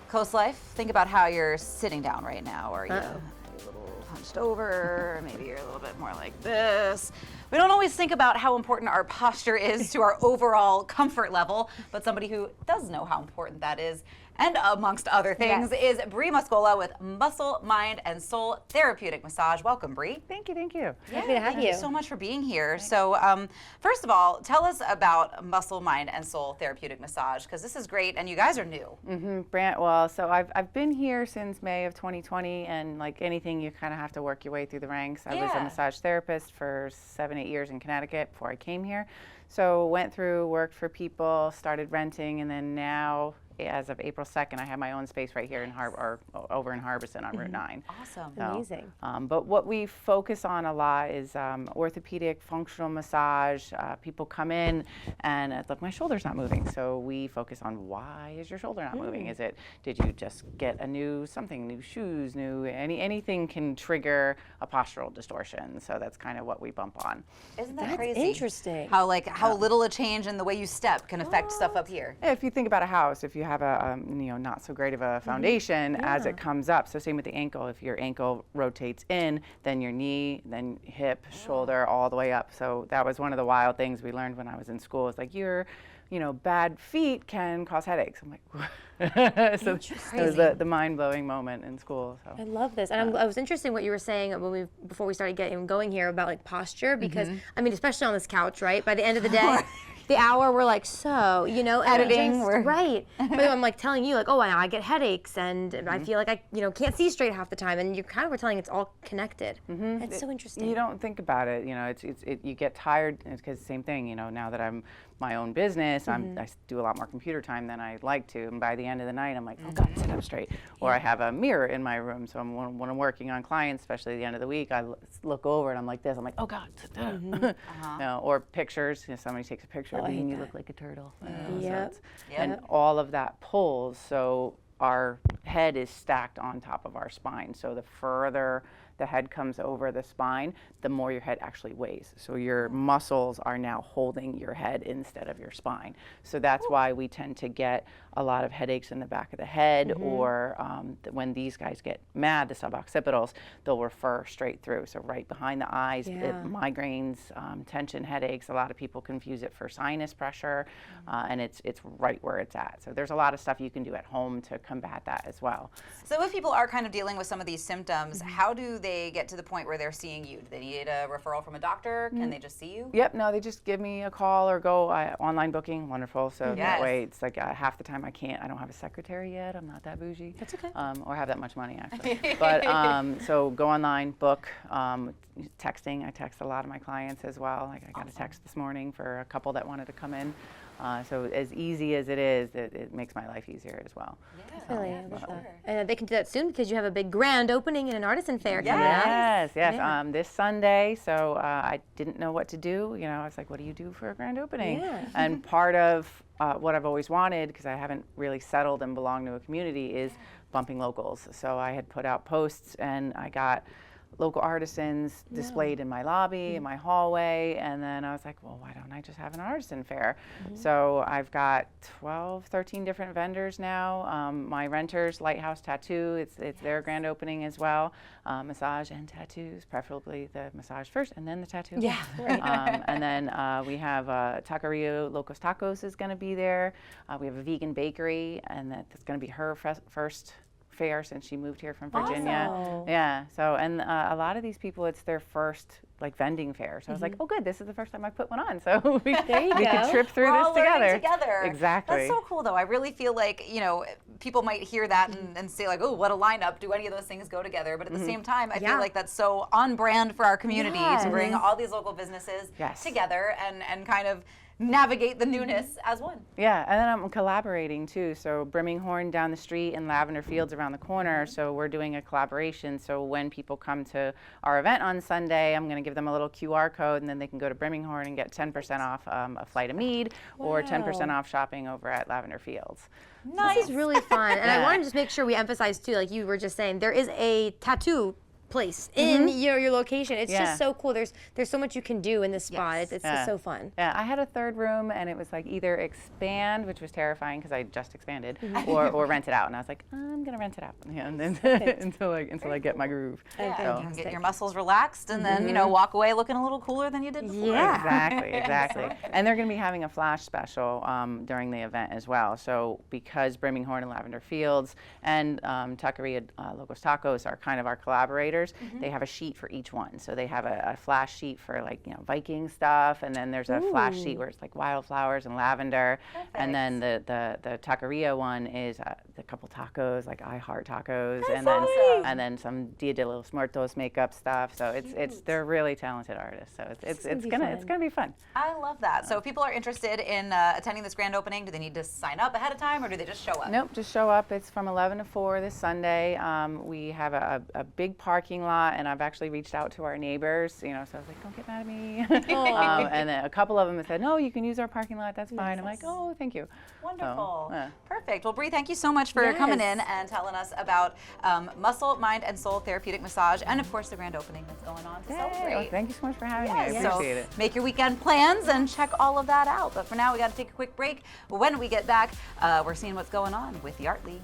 CoastLife, think about how you're sitting down right now. Are you a little hunched over? Maybe you're a little bit more like this. We don't always think about how important our posture is to our overall comfort level, but somebody who does know how important that is, and amongst other things, is Brei Mascola with Muscle, Mind, and Soul Therapeutic Massage. Welcome, Brei. Thank you, thank you. Happy to have Thank you so much for being here. So first of all, tell us about Muscle, Mind, and Soul Therapeutic Massage, because this is great, and you guys are new. Well, so I've been here since May of 2020, and like anything, you kind of have to work your way through the ranks. I was a massage therapist for 7-8 years in Connecticut before I came here. So went through, worked for people, started renting, and then now, as of April 2nd, I have my own space right here in over in Harbison on Route 9. Awesome. So, amazing. But what we focus on a lot is orthopedic functional massage. People come in and look, my shoulder's not moving. So we focus on, why is your shoulder not moving? Did you just get new shoes, anything can trigger a postural distortion. So that's kind of what we bump on. Isn't that That's crazy? interesting. How little a change in the way you step can affect stuff up here. If you think about a house, if you have a not so great of a foundation, as it comes up, so same with the ankle, if your ankle rotates in, then your knee, then hip, shoulder, all the way up. So that was one of the wild things we learned when I was in school. It's like, bad feet can cause headaches. I'm like, so it was the mind-blowing moment in school. So I love this. And I was interested in what you were saying before we started getting going here about like posture, because I mean, especially on this couch, right? By the end of the day, the hour we're like, editing, right. But then I'm like telling you, like, I get headaches and I feel like I, can't see straight half the time, and you kind of were telling it's all connected. That's so interesting. You don't think about it, you get tired, because same thing, now that I'm my own business, I do a lot more computer time than I like to, and by the end of the night, I'm like, oh God, sit up straight. Or I have a mirror in my room, so when I'm working on clients, especially at the end of the week, I look over and I'm like this, I'm like, oh God, sit down. Or pictures, somebody takes a picture of me and you look like a turtle. And all of that pulls, so our head is stacked on top of our spine. So the further the head comes over the spine, the more your head actually weighs. So your muscles are now holding your head instead of your spine. So that's why we tend to get a lot of headaches in the back of the head, or when these guys get mad, the suboccipitals, they'll refer straight through. So right behind the eyes, migraines, tension headaches. A lot of people confuse it for sinus pressure, and it's right where it's at. So there's a lot of stuff you can do at home to combat that as well. So if people are kind of dealing with some of these symptoms, how do they get to the point where they're seeing you? Do they need a referral from a doctor? Can they just see you? Yep, no, they just give me a call or go online booking, wonderful. So that way it's like half the time I don't have a secretary yet, I'm not that bougie. That's okay. Or have that much money actually. But so go online, book, texting, I text a lot of my clients as well. Like I got a text this morning for a couple that wanted to come in. So as easy as it is, it makes my life easier as well. Definitely, I love that. And they can do that soon because you have a big grand opening and an artisan fair coming up. Yes. This Sunday. So I didn't know what to do. I was like, what do you do for a grand opening? And part of what I've always wanted, because I haven't really settled and belonged to a community, is bumping locals. So I had put out posts and I got local artisans displayed in my lobby, in my hallway, and then I was like, well, why don't I just have an artisan fair? So I've got 13 different vendors now. My renters, Lighthouse Tattoo, it's their grand opening as well. Massage and tattoos, preferably the massage first and then the tattoo. Yeah, right. And then we have Taqueria Locos Tacos is going to be there. We have a vegan bakery, and that's going to be her first fair since she moved here from Virginia. Awesome. Yeah. So and a lot of these people, it's their first vending fair. So I was like, oh good, this is the first time I put one on. So we could trip through We're this all learning together. Exactly. That's so cool though. I really feel like, people might hear that and say like, oh, what a lineup. Do any of those things go together? But at the same time, I feel like that's so on brand for our community to bring all these local businesses together and kind of navigate the newness as one. Yeah, and then I'm collaborating too. So Birmingham down the street and Lavender Fields around the corner. So we're doing a collaboration. So when people come to our event on Sunday, I'm going to give them a little QR code, and then they can go to Birmingham and get 10% off a flight of mead or 10% off shopping over at Lavender Fields. Nice. This is really fun. And I want to just make sure we emphasize too, like you were just saying, there is a tattoo place in your location. It's Yeah. just so cool. There's so much you can do in this spot. It's just so fun. Yeah, I had a third room, and it was like either expand, which was terrifying because I just expanded, or rent it out. And I was like, I'm gonna rent it out, and then until I get my groove. Yeah, So. you can get your muscles relaxed and then, walk away looking a little cooler than you did before. Yeah. Exactly. And they're going to be having a flash special during the event as well. So because Brimming Horn and Lavender Fields and Taqueria Locos Tacos are kind of our collaborators, they have a sheet for each one. So they have a flash sheet for like, Viking stuff, and then there's a flash sheet where it's like wildflowers and lavender. Perfect. And then the Taqueria one is a couple tacos, like I Heart Tacos, and then some Dia de los Muertos makeup stuff. So it's they're really talented artists. So it's gonna be fun. I love that. So if people are interested in attending this grand opening, do they need to sign up ahead of time or do they just show up? Nope, just show up. It's from 11 to 4 this Sunday. We have a big parking lot, and I've actually reached out to our neighbors, so I was like, don't get mad at me. And then a couple of them have said, no, you can use our parking lot, that's fine. I'm like, oh, thank you. Wonderful. So, Perfect. Well, Brei, thank you so much for coming in and telling us about Muscle, Mind, and Soul Therapeutic Massage, and of course the grand opening that's going on to celebrate. Well, thank you so much for having me. I appreciate it. Make your weekend plans and check all of that out. But for now, we got to take a quick break. When we get back, we're seeing what's going on with the Art League.